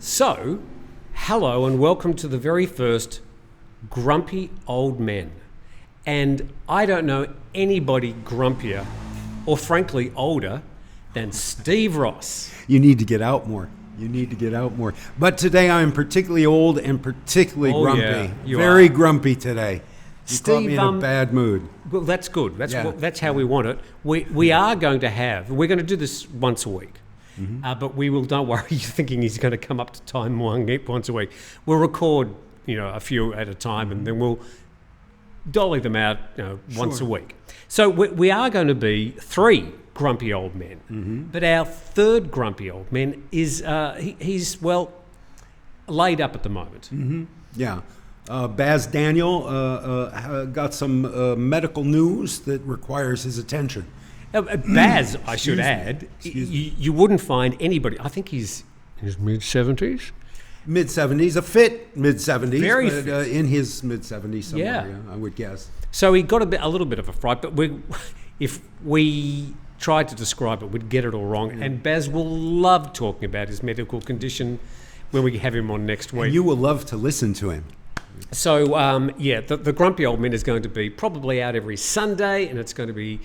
So, hello and welcome to the very first Grumpy Old Men. And I don't know anybody grumpier or frankly older than Steve Ross. You need to get out more. But today I'm particularly old and particularly grumpy. Yeah, Very grumpy today. You caught me in a bad mood. Well, that's good. That's how we want it. We're going to do this once a week. Mm-hmm. But we will, don't worry, you're thinking he's going to come up to Thai Muang once a week. We'll record, a few at a time, and then we'll dolly them out, once a week. So we are going to be three grumpy old men. Mm-hmm. But our third grumpy old man is, he's laid up at the moment. Mm-hmm. Yeah. Baz Daniel got some medical news that requires his attention. Baz, I should add, you wouldn't find anybody. I think he's in his mid-70s. Mid-70s, a fit mid-70s. Very fit. In his mid-70s somewhere, I would guess. So he got a little bit of a fright, but if we tried to describe it, we'd get it all wrong. Yeah. And Baz will love talking about his medical condition when we have him on next week. And you will love to listen to him. So, the Grumpy Old Men is going to be probably out every Sunday, and it's going to be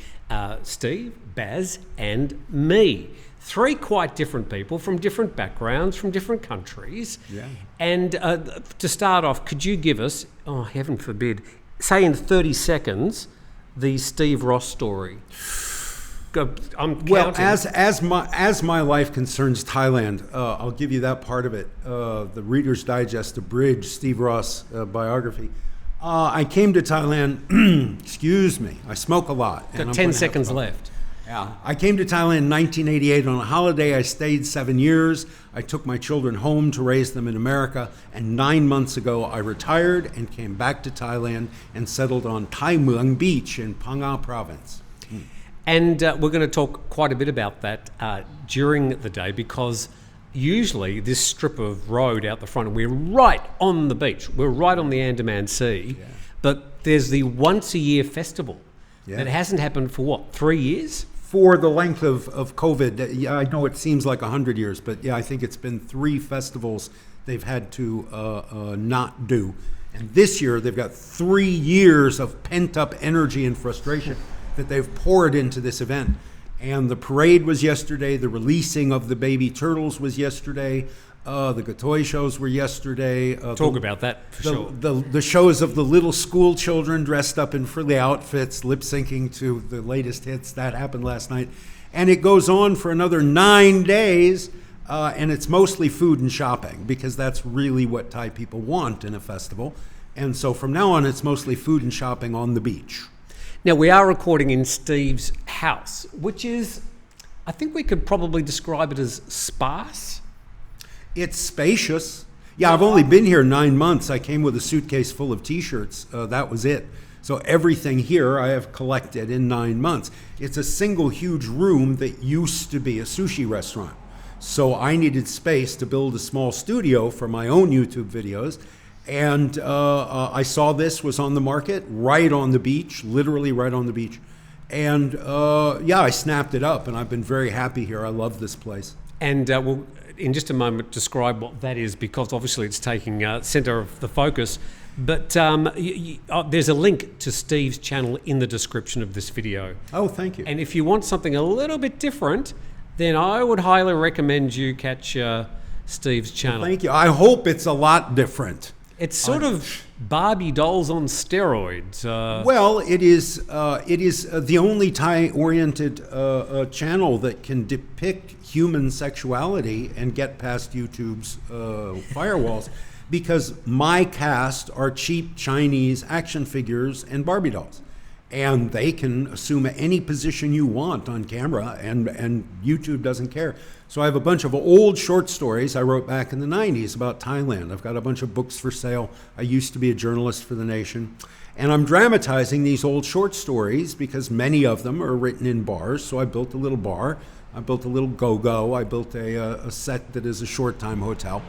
Steve, Baz, and me. Three quite different people from different backgrounds, from different countries. Yeah. And to start off, could you give us, oh, heaven forbid, say in 30 seconds, the Steve Ross story? I'm counting. Well, as my life concerns Thailand, I'll give you that part of it. The Reader's Digest abridged Steve Ross biography. I came to Thailand. Excuse me. I smoke a lot. Got 10 seconds left. Yeah. I came to Thailand in 1988 on a holiday. I stayed 7 years. I took my children home to raise them in America. And 9 months ago, I retired and came back to Thailand and settled on Thai Muang Beach in Phang Nga province. And we're going to talk quite a bit about that during the day, because usually this strip of road out the front, and we're right on the beach. We're right on the Andaman Sea. Yeah. But there's the once-a-year festival that hasn't happened for, 3 years? For the length of COVID. Yeah, I know it seems like 100 years, but I think it's been 3 festivals they've had to not do. And this year they've got 3 years of pent-up energy and frustration that they've poured into this event. And the parade was yesterday, the releasing of the baby turtles was yesterday, the Gatoi shows were yesterday. Talk about that for sure. The shows of the little school children dressed up in frilly outfits, lip-syncing to the latest hits, that happened last night. And it goes on for another 9 days, and it's mostly food and shopping, because that's really what Thai people want in a festival. And so from now on, it's mostly food and shopping on the beach. Now, we are recording in Steve's house, which is, I think we could probably describe it as sparse. It's spacious. Yeah, I've only been here 9 months. I came with a suitcase full of T-shirts. That was it. So everything here I have collected in 9 months. It's a single huge room that used to be a sushi restaurant. So I needed space to build a small studio for my own YouTube videos. And I saw this was on the market right on the beach, literally right on the beach. And I snapped it up, and I've been very happy here. I love this place. And we'll, in just a moment, describe what that is, because obviously it's taking center of the focus. But there's a link to Steve's channel in the description of this video. Oh, thank you. And if you want something a little bit different, then I would highly recommend you catch Steve's channel. Well, thank you. I hope it's a lot different. It's sort of Barbie dolls on steroids. Well, it is the only Thai-oriented channel that can depict human sexuality and get past YouTube's firewalls, because my cast are cheap Chinese action figures and Barbie dolls. And they can assume any position you want on camera, and YouTube doesn't care. So I have a bunch of old short stories I wrote back in the 90s about Thailand. I've got a bunch of books for sale. I used to be a journalist for The Nation. And I'm dramatizing these old short stories because many of them are written in bars. So I built a little bar. I built a little go-go. I built a set that is a short-time hotel.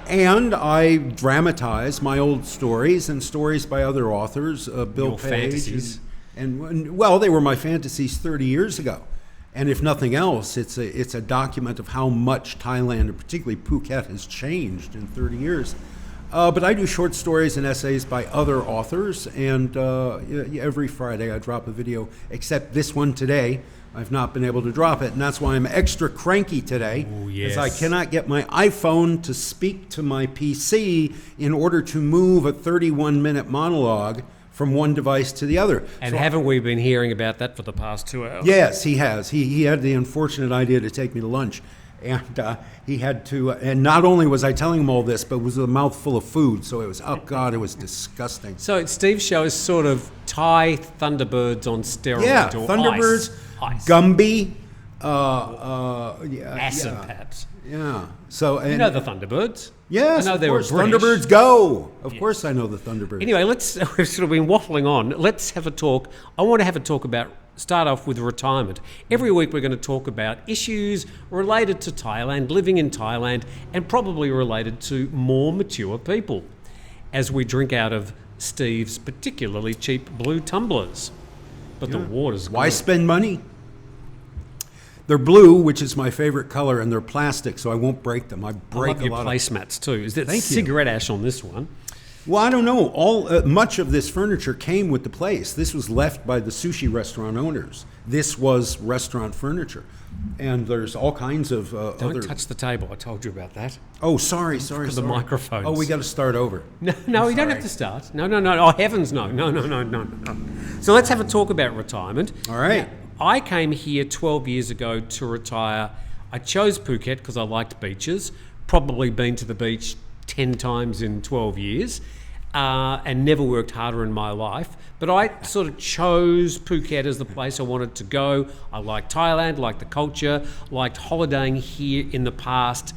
And I dramatize my old stories and stories by other authors, Bill Page. Fantasies. And well, they were my fantasies 30 years ago. And if nothing else, it's a document of how much Thailand, and particularly Phuket, has changed in 30 years. But I do short stories and essays by other authors, and every Friday I drop a video, except this one today. I've not been able to drop it, and that's why I'm extra cranky today, because I cannot get my iPhone to speak to my PC in order to move a 31-minute monologue from one device to the other. And haven't we been hearing about that for the past 2 hours? Yes, he has. He had the unfortunate idea to take me to lunch. And he had to, and not only was I telling him all this, but it was a mouthful of food. So it was, oh God, it was disgusting. So Steve's show is sort of Thai Thunderbirds on steroids. Yeah, or Thunderbirds, ice. Gumby, Acid, perhaps. Yeah. So, and, you know the Thunderbirds. Yes, I know of they course. were British. Thunderbirds go. Of course I know the Thunderbirds. Anyway, we've sort of been waffling on. Let's have a talk. I want to have a talk start off with retirement. Every week we're going to talk about issues related to Thailand, living in Thailand, and probably related to more mature people as we drink out of Steve's particularly cheap blue tumblers. But the water's good. Why spend money? They're blue, which is my favorite color, and they're plastic, so I won't break them. I break love your placemats too. Is there cigarette ash on this one? Well, I don't know. Much of this furniture came with the place. This was left by the sushi restaurant owners. This was restaurant furniture. And there's all kinds of Don't touch the table. I told you about that. Oh, sorry. The microphones. Oh, we got to start over. No, we don't have to start. No. Oh, heavens, no. No. So let's have a talk about retirement. All right. Now, I came here 12 years ago to retire. I chose Phuket because I liked beaches. Probably been to the beach 10 times in 12 years and never worked harder in my life. But I sort of chose Phuket as the place I wanted to go. I liked Thailand, liked the culture, liked holidaying here in the past.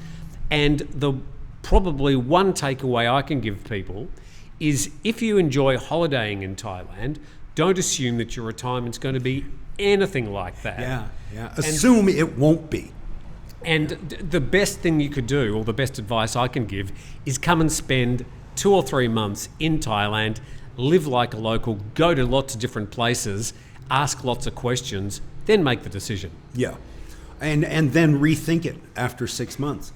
And the probably one takeaway I can give people is if you enjoy holidaying in Thailand, don't assume that your retirement's going to be anything like that. Yeah. Assume it won't be. And the best thing you could do, or the best advice I can give, is come and spend 2 or 3 months in Thailand, live like a local, go to lots of different places, ask lots of questions, then make the decision. Yeah. And then rethink it after 6 months.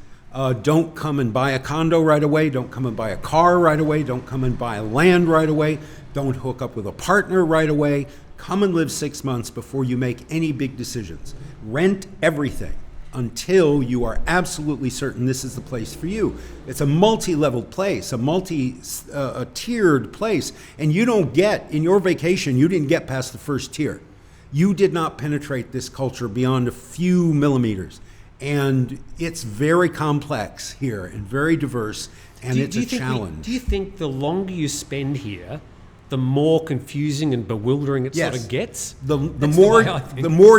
Don't come and buy a condo right away. Don't come and buy a car right away. Don't come and buy land right away. Don't hook up with a partner right away. Come and live 6 months before you make any big decisions. Rent everything until you are absolutely certain this is the place for you. It's a multi-leveled place, a multi-tiered place, and you don't get, in your vacation, you didn't get past the first tier. You did not penetrate this culture beyond a few millimeters. And it's very complex here and very diverse, and it's a challenge. Do you think the longer you spend here, the more confusing and bewildering it sort of gets? The more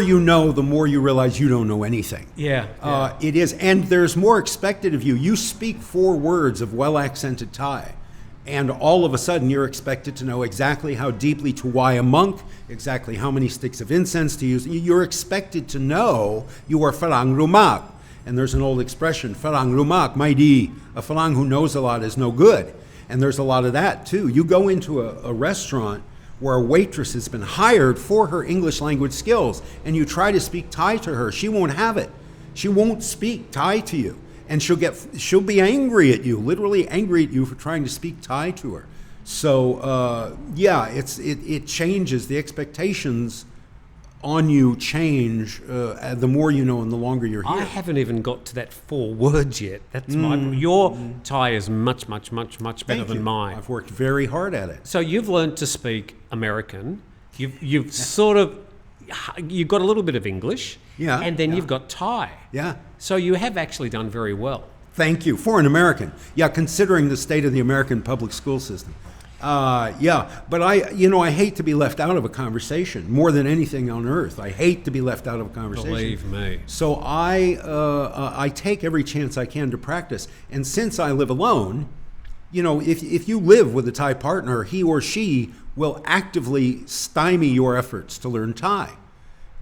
you know, the more you realize you don't know anything. Yeah. It is, and there's more expected of you. You speak 4 words of well-accented Thai, and all of a sudden you're expected to know exactly how deeply to why a monk, exactly how many sticks of incense to use. You're expected to know you are Farang Rumak. And there's an old expression, Farang Rumak, mai di. A Farang who knows a lot is no good. And there's a lot of that too. You go into a restaurant where a waitress has been hired for her English language skills, and you try to speak Thai to her. She won't have it. She won't speak Thai to you. And she'll be angry at you, literally angry at you for trying to speak Thai to her. So it changes. The expectations on you change the more you know and the longer you're here. I haven't even got to that 4 words yet. That's your Thai is much better than mine. I've worked very hard at it. So you've learned to speak American. You've got a little bit of English. Yeah. And then you've got Thai. Yeah. So you have actually done very well. Thank you. For an American. Yeah, considering the state of the American public school system. But I hate to be left out of a conversation more than anything on earth. I hate to be left out of a conversation. Believe me. So I take every chance I can to practice. And since I live alone, if you live with a Thai partner, he or she will actively stymie your efforts to learn Thai.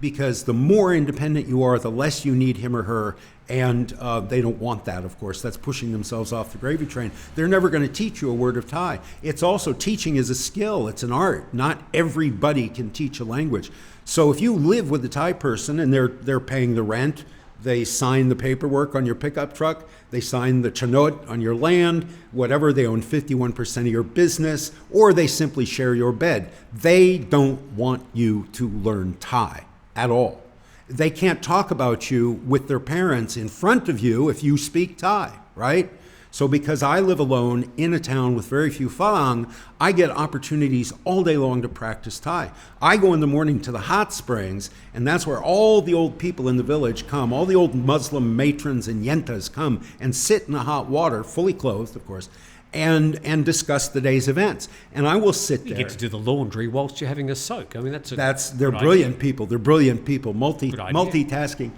because the more independent you are, the less you need him or her. And they don't want that, of course. That's pushing themselves off the gravy train. They're never going to teach you a word of Thai. It's also, teaching is a skill. It's an art. Not everybody can teach a language. So if you live with a Thai person and they're paying the rent, they sign the paperwork on your pickup truck, they sign the chanot on your land, whatever, they own 51% of your business, or they simply share your bed. They don't want you to learn Thai at all. They can't talk about you with their parents in front of you if you speak Thai, right? So because I live alone in a town with very few Falang, I get opportunities all day long to practice Thai. I go in the morning to the hot springs, and that's where all the old people in the village come. All the old Muslim matrons and yentas come and sit in the hot water, fully clothed, of course, and discuss the day's events. And I will sit there. You get to do the laundry whilst you're having a soak. I mean, they're brilliant people. They're brilliant people, multitasking.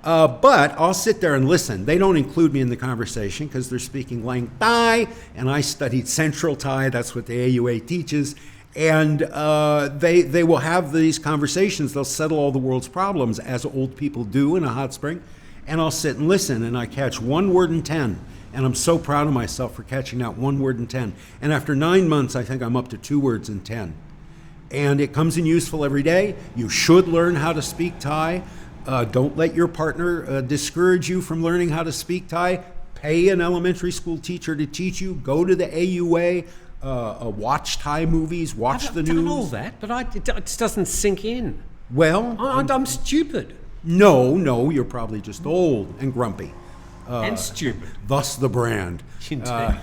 But I'll sit there and listen. They don't include me in the conversation because they're speaking Lang Thai, and I studied Central Thai. That's what the AUA teaches. And they will have these conversations. They'll settle all the world's problems, as old people do in a hot spring. And I'll sit and listen, and I catch one word in 10. And I'm so proud of myself for catching out one word in 10. And after 9 months, I think I'm up to 2 words in 10. And it comes in useful every day. You should learn how to speak Thai. Don't let your partner discourage you from learning how to speak Thai. Pay an elementary school teacher to teach you. Go to the AUA. Watch Thai movies. Watch the news. I've done all that, but it just doesn't sink in. Well, I'm stupid. No, you're probably just old and grumpy. And stupid. Thus the brand. Indeed.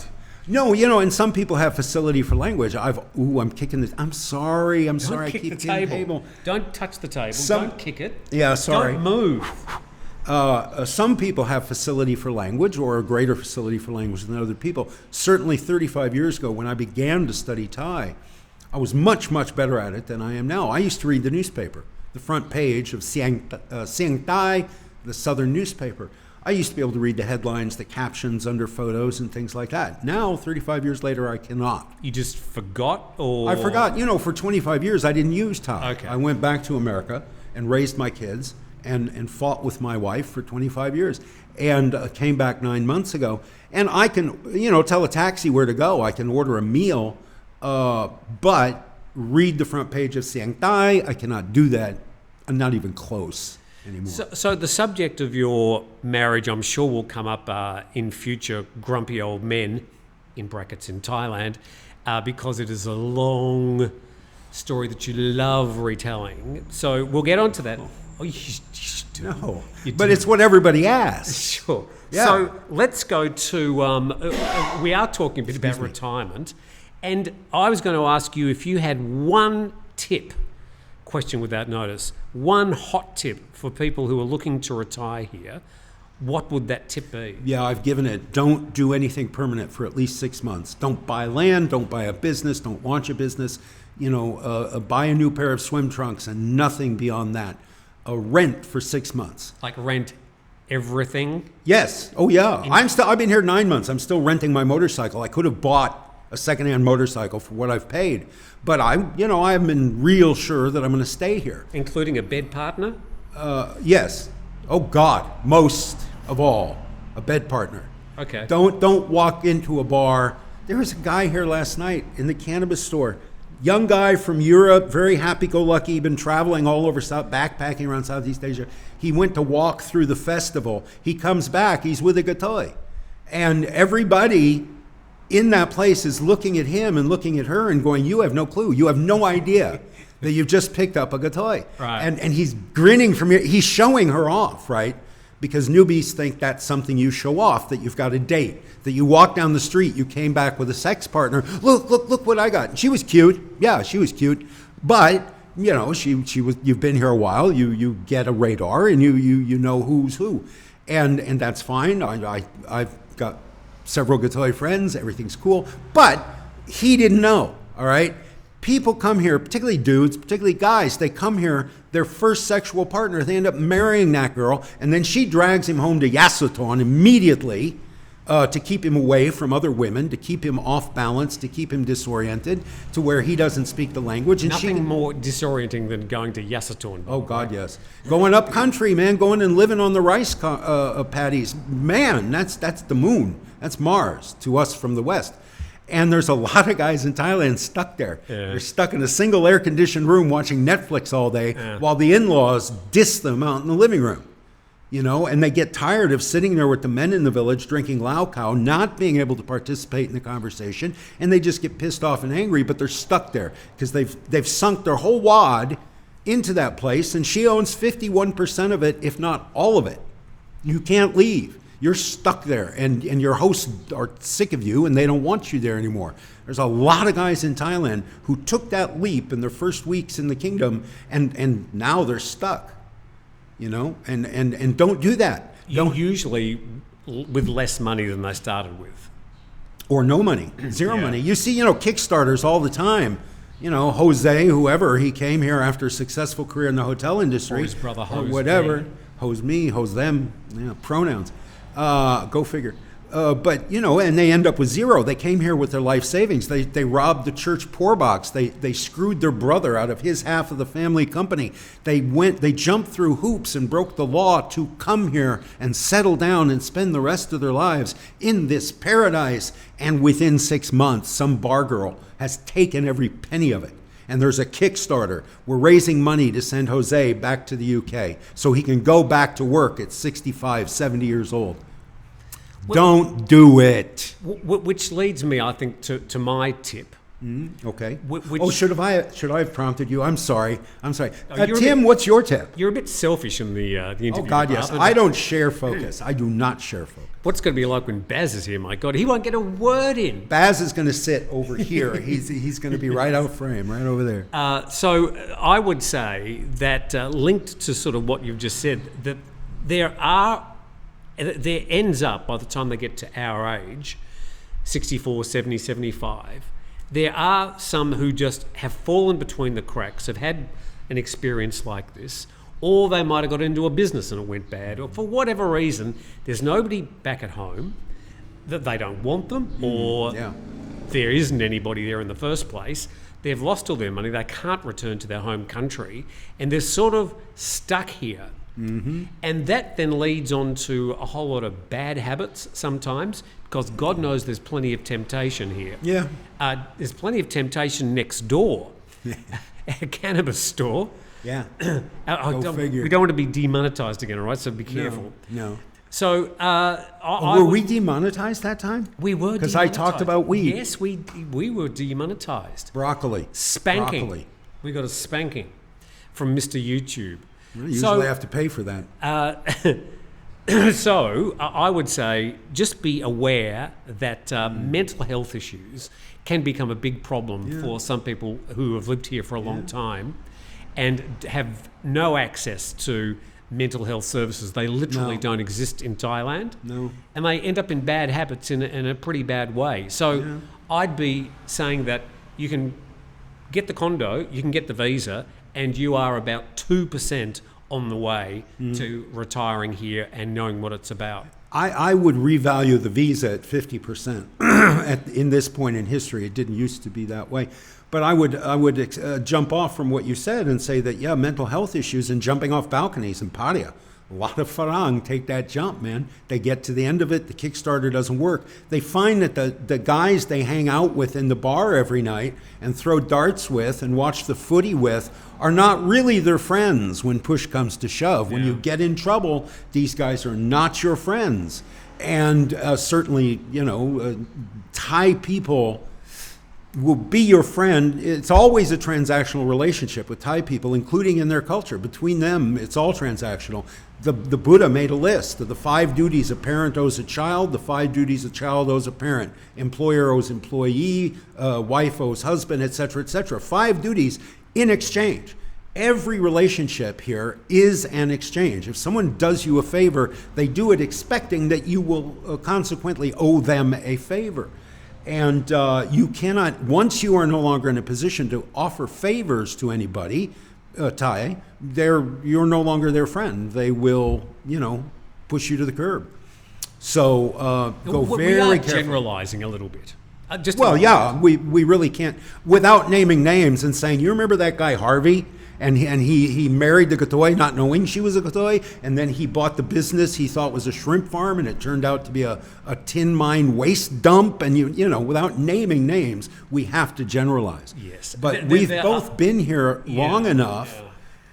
No, and some people have facility for language. I'm kicking this. I'm sorry. I keep the table. Don't touch the table. Don't kick it. Yeah, sorry. Don't move. Some people have facility for language, or a greater facility for language than other people. Certainly 35 years ago, when I began to study Thai, I was much, much better at it than I am now. I used to read the newspaper, the front page of Siang Thai, the southern newspaper. I used to be able to read the headlines, the captions under photos and things like that. Now, 35 years later, I cannot. You just forgot, or? I forgot. For 25 years, I didn't use Thai. Okay. I went back to America and raised my kids and fought with my wife for 25 years and came back 9 months ago. And I can, tell a taxi where to go. I can order a meal, but read the front page of Siang Thai, I cannot do that. I'm not even close anymore. So the subject of your marriage, I'm sure, will come up in future grumpy old men, in brackets in Thailand, because it is a long story that you love retelling. So we'll get onto that. Oh, you do. No, but it's what everybody asks. Sure. Yeah. So let's go to, we are talking a bit about retirement. And I was going to ask you if you had one tip, question without notice, one hot tip for people who are looking to retire here, what would that tip be? Yeah, I've given it. Don't do anything permanent for at least 6 months. Don't buy land, don't buy a business, don't launch a business. Buy a new pair of swim trunks and nothing beyond that. Rent for 6 months. Like rent everything? Yes. Oh yeah. I've been here 9 months. I'm still renting my motorcycle. I could have bought a secondhand motorcycle for what I've paid, but I've been real sure that I'm going to stay here. Including a bed partner? Yes. Oh God, most of all, a bed partner. Okay. Don't walk into a bar. There was a guy here last night in the cannabis store. Young guy from Europe, very happy-go-lucky, been traveling all over backpacking around Southeast Asia. He went to walk through the festival. He comes back, he's with a gatoi. And everybody in that place is looking at him and looking at her and going, you have no clue. You have no idea that you've just picked up a gatoi. Right. And he's grinning from here. He's showing her off, right? Because newbies think that's something you show off, that you've got a date, that you walk down the street, you came back with a sex partner. Look what I got. And she was cute. Yeah, she was cute. But, she was, you've been here a while, you get a radar and you know who's who. And that's fine. I've got several gatoi friends, everything's cool. But he didn't know, all right? People come here, particularly dudes, particularly guys, they come here, their first sexual partner, they end up marrying that girl, and then she drags him home to Yasuton immediately, to keep him away from other women, to keep him off balance, to keep him disoriented, to where he doesn't speak the language. And Nothing more disorienting than going to Yasatorn. Oh, God, yes. Going up country, man, going and living on the rice paddies. Man, that's the moon. That's Mars to us from the West. And there's a lot of guys in Thailand stuck there. Yeah. They're stuck in a single air-conditioned room watching Netflix all day while the in-laws diss them out in the living room. You know, and they get tired of sitting there with the men in the village drinking lao khao, not being able to participate in the conversation, and they just get pissed off and angry, but they're stuck there because they've sunk their whole wad into that place, and she owns 51% of it, if not all of it. You can't leave. You're stuck there, and your hosts are sick of you, and they don't want you there anymore. There's a lot of guys in Thailand who took that leap in their first weeks in the kingdom, and now they're stuck. You know, and don't do that. Don't usually with less money than they started with. Or no money, zero money. You see, Kickstarters all the time. You know, Jose, whoever, he came here after a successful career in the hotel industry. Or his brother Jose. Whatever. Hose me, hose them, pronouns. Go figure. But, and they end up with zero. They came here with their life savings. They robbed the church poor box. They screwed their brother out of his half of the family company. They jumped through hoops and broke the law to come here and settle down and spend the rest of their lives in this paradise. And within 6 months, some bar girl has taken every penny of it. And there's a Kickstarter. We're raising money to send Jose back to the UK so he can go back to work at 65, 70 years old. Don't do it. Which leads me, I think, to my tip. Okay. Should I have prompted you? I'm sorry. Tim, bit, what's your tip? You're a bit selfish in the interview. Oh, God, yes. I don't share focus. I do not share focus. What's going to be like when Baz is here? My God, he won't get a word in. Baz is going to sit over here. He's going to be right out frame, right over there. So I would say that linked to sort of what you've just said, that there ends up, by the time they get to our age, 64, 70, 75, there are some who just have fallen between the cracks, have had an experience like this, or they might have got into a business and it went bad, or for whatever reason, there's nobody back at home, that they don't want them, or there isn't anybody there in the first place. They've lost all their money, they can't return to their home country, and they're sort of stuck here. Mm-hmm. And that then leads on to a whole lot of bad habits sometimes, because God knows there's plenty of temptation here. Yeah. There's plenty of temptation next door, a cannabis store. Yeah. We don't want to be demonetized again, all right? So be careful. No. So were we demonetized that time? We were because I talked about weed. Yes, we were demonetized. Broccoli. Spanking. Broccoli. We got a spanking from Mr. YouTube. Well, usually I have to pay for that. So I would say just be aware that mental health issues can become a big problem for some people who have lived here for a long time and have no access to mental health services. They literally don't exist in Thailand. No. And they end up in bad habits in a pretty bad way. So I'd be saying that you can get the condo, you can get the visa, and you are about 2% on the way to retiring here and knowing what it's about. I would revalue the visa at 50% in this point in history. It didn't used to be that way. But I would jump off from what you said and say that, mental health issues and jumping off balconies in Pattaya. A lot of Farang take that jump, man. They get to the end of it. The Kickstarter doesn't work. They find that the guys they hang out with in the bar every night and throw darts with and watch the footy with are not really their friends when push comes to shove. When you get in trouble, these guys are not your friends. And certainly, Thai people will be your friend. It's always a transactional relationship with Thai people, including in their culture. Between them, it's all transactional. The Buddha made a list of the 5 duties a parent owes a child, the 5 duties a child owes a parent. Employer owes employee, wife owes husband, etc., etc. 5 duties in exchange. Every relationship here is an exchange. If someone does you a favor, they do it expecting that you will consequently owe them a favor. And you cannot, once you are no longer in a position to offer favors to anybody, Thai, you're no longer their friend. They will, push you to the curb. So go we very are careful. generalizing a little bit. We really can't, without naming names and saying, you remember that guy Harvey? And he married the Gatoy not knowing she was a Gatoy, and then he bought the business he thought was a shrimp farm, and it turned out to be a tin mine waste dump. And you know, without naming names, we have to generalize. Yes. But we've both been here long enough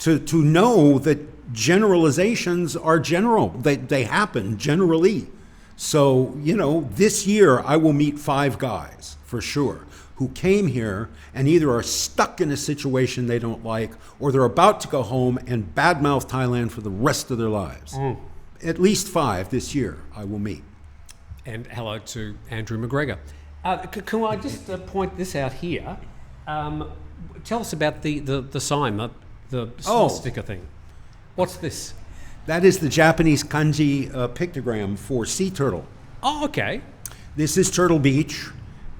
to know that generalizations are general. They happen generally. So, you know, this year I will meet 5 guys for sure who came here and either are stuck in a situation they don't like, or they're about to go home and badmouth Thailand for the rest of their lives. At least 5 this year I will meet. And hello to Andrew McGregor. Can I just point this out here? Tell us about the sign, the sticker thing. What's this? That is the Japanese kanji pictogram for sea turtle. Oh, okay. This is Turtle Beach.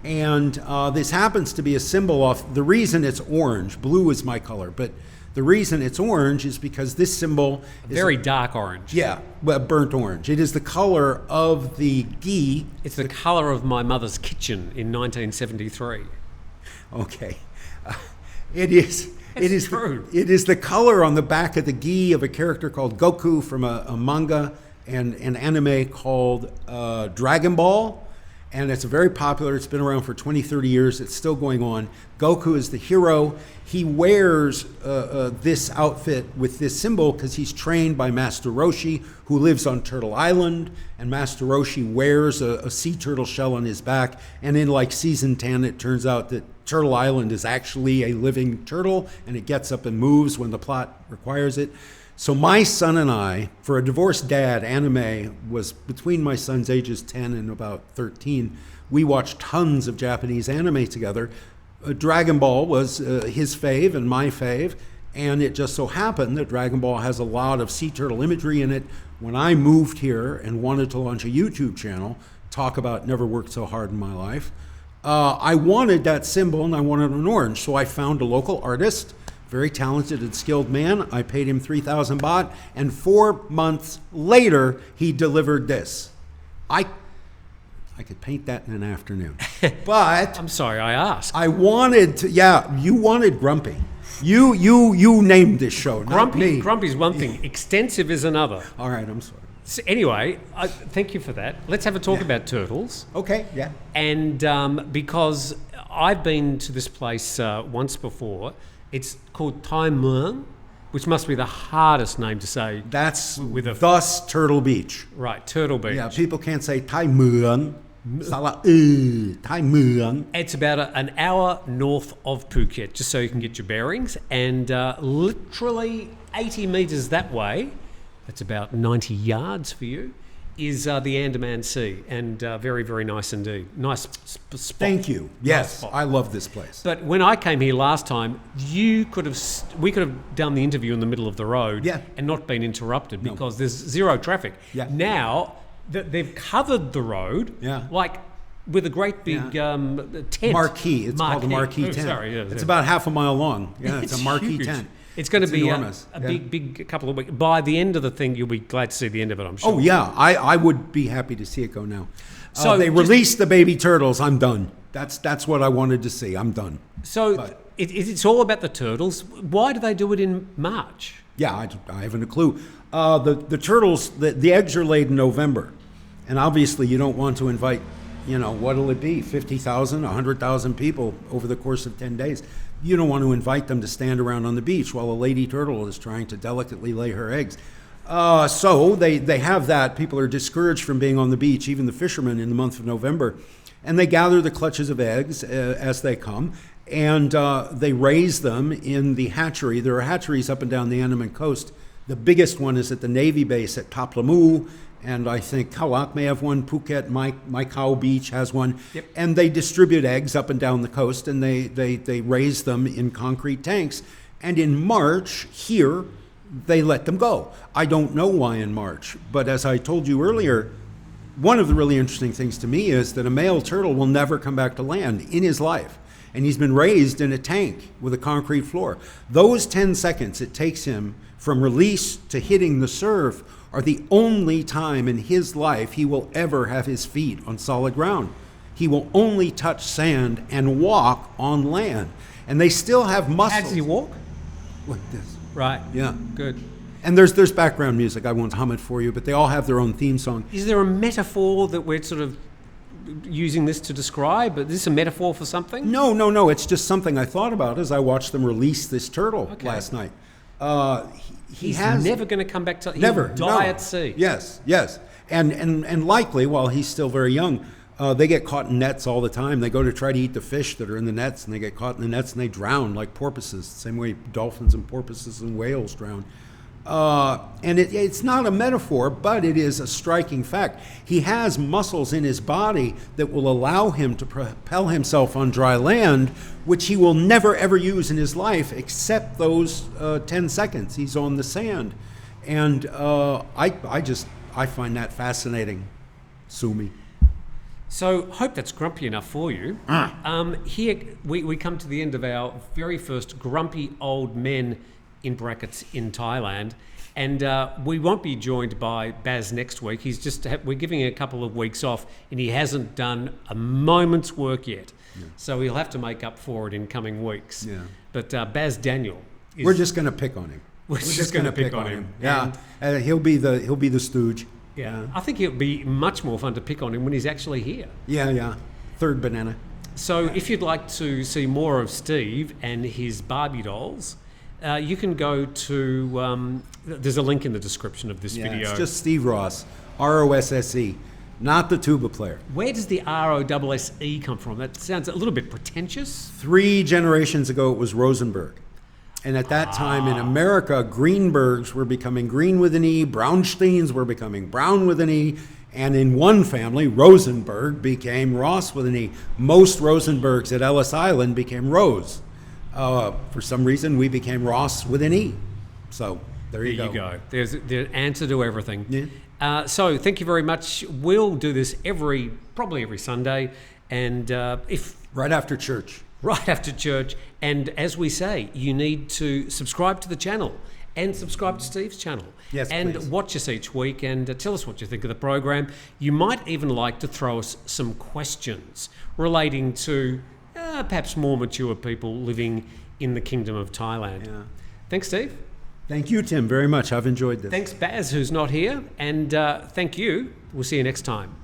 And this happens to be a symbol of the reason it's orange. Blue is my color, but the reason it's orange is because this symbol is very dark orange. Yeah, well, burnt orange. It is the color of the gi. It's the color of my mother's kitchen in 1973. Okay, it is. It's true. It is the color on the back of the gi of a character called Goku from a manga and an anime called Dragon Ball. And it's very popular. It's been around for 20, 30 years. It's still going on. Goku is the hero. He wears this outfit with this symbol because he's trained by Master Roshi, who lives on Turtle Island. And Master Roshi wears a sea turtle shell on his back. And in like season 10, it turns out that Turtle Island is actually a living turtle, and it gets up and moves when the plot requires it. So my son and I, for a divorced dad, anime was between my son's ages 10 and about 13. We watched tons of Japanese anime together. Dragon Ball was his fave and my fave, and it just so happened that Dragon Ball has a lot of sea turtle imagery in it. When I moved here and wanted to launch a YouTube channel, talk about never worked so hard in my life, I wanted that symbol and I wanted an orange. So I found a local artist, very talented and skilled man. I paid him 3,000 baht, and 4 months later, he delivered this. I could paint that in an afternoon, but I'm sorry, I asked. I wanted to. Yeah, you wanted Grumpy. You named this show, not me. Grumpy's one thing. Extensive is another. All right, I'm sorry. So anyway, thank you for that. Let's have a talk about turtles. Okay, yeah. And because I've been to this place once before. It's called Thai Muang, which must be the hardest name to say. That's thus Turtle Beach. Right, Turtle Beach. Yeah, people can't say Thai Muang. Thai Muang. It's about an hour north of Phuket, just so you can get your bearings. And literally 80 metres that way, that's about 90 yards for you, is the Andaman Sea, and very, very nice indeed. Nice spot. Thank you. Yes, nice, I love this place. But when I came here last time, we could have done the interview in the middle of the road and not been interrupted because there's zero traffic. Yeah. Now that they've covered the road, like with a great big tent. Marquee. It's called a marquee tent. Sorry, it's about half a mile long. Yeah, it's a marquee tent. It's going to be a big couple of weeks. By the end of the thing, you'll be glad to see the end of it, I'm sure. Oh, yeah. I would be happy to see it go now. So they released the baby turtles. I'm done. That's what I wanted to see. I'm done. So it's all about the turtles. Why do they do it in March? Yeah, I haven't a clue. The turtles, the eggs are laid in November. And obviously you don't want to invite, what'll it be, 50,000, 100,000 people over the course of 10 days. You don't want to invite them to stand around on the beach while a lady turtle is trying to delicately lay her eggs. So they have that. People are discouraged from being on the beach, even the fishermen, in the month of November. And they gather the clutches of eggs as they come, and they raise them in the hatchery. There are hatcheries up and down the Andaman coast. The biggest one is at the Navy base at Taplamu, and I think Khao may have one. Phuket, Mai Khao Beach has one. Yep. And they distribute eggs up and down the coast, and they raise them in concrete tanks. And in March, here, they let them go. I don't know why in March, but as I told you earlier, one of the really interesting things to me is that a male turtle will never come back to land in his life. And he's been raised in a tank with a concrete floor. Those 10 seconds it takes him from release to hitting the surf, are the only time in his life he will ever have his feet on solid ground. He will only touch sand and walk on land. And they still have muscles. How does he walk? Like this. Right. Yeah. Good. And there's background music. I won't hum it for you, but they all have their own theme song. Is there a metaphor that we're sort of using this to describe? Is this a metaphor for something? No. It's just something I thought about as I watched them release this turtle last night. He's never going to come back to... Never. He'll die at sea. Yes. And likely, while he's still very young, they get caught in nets all the time. They go to try to eat the fish that are in the nets, and they get caught in the nets, and they drown like porpoises, the same way dolphins and porpoises and whales drown. And it's not a metaphor, but it is a striking fact. He has muscles in his body that will allow him to propel himself on dry land, which he will never, ever use in his life except those 10 seconds he's on the sand. And I find that fascinating. Sue me. So, hope that's grumpy enough for you. Here, we come to the end of our very first Grumpy Old Men in brackets in Thailand, and we won't be joined by Baz next week. We're giving him a couple of weeks off, and he hasn't done a moment's work yet. So he'll have to make up for it in coming weeks. Yeah. But Baz Daniel we're just going to pick on him. We're just going to pick on him. Yeah, he'll be the stooge. Yeah, I think it'll be much more fun to pick on him when he's actually here. Yeah. Third banana. So if you'd like to see more of Steve and his Barbie dolls, you can go to... there's a link in the description of this video. It's just Steve Ross, R-O-S-S-E, not the tuba player. Where does the R-O-S-S-E come from? That sounds a little bit pretentious. 3 generations ago, it was Rosenberg. And at that time in America, Greenbergs were becoming green with an E, Brownsteins were becoming brown with an E, and in one family, Rosenberg became Ross with an E. Most Rosenbergs at Ellis Island became Rose. For some reason, we became Ross with an E. So there you go. There's the answer to everything. Yeah. So thank you very much. We'll do this probably every Sunday, and right after church. Right after church. And as we say, you need to subscribe to the channel and subscribe to Steve's channel. Yes, and please. Watch us each week and tell us what you think of the program. You might even like to throw us some questions relating to perhaps more mature people living in the Kingdom of Thailand. Yeah. Thanks, Steve. Thank you, Tim, very much. I've enjoyed this. Thanks, Baz, who's not here. And thank you. We'll see you next time.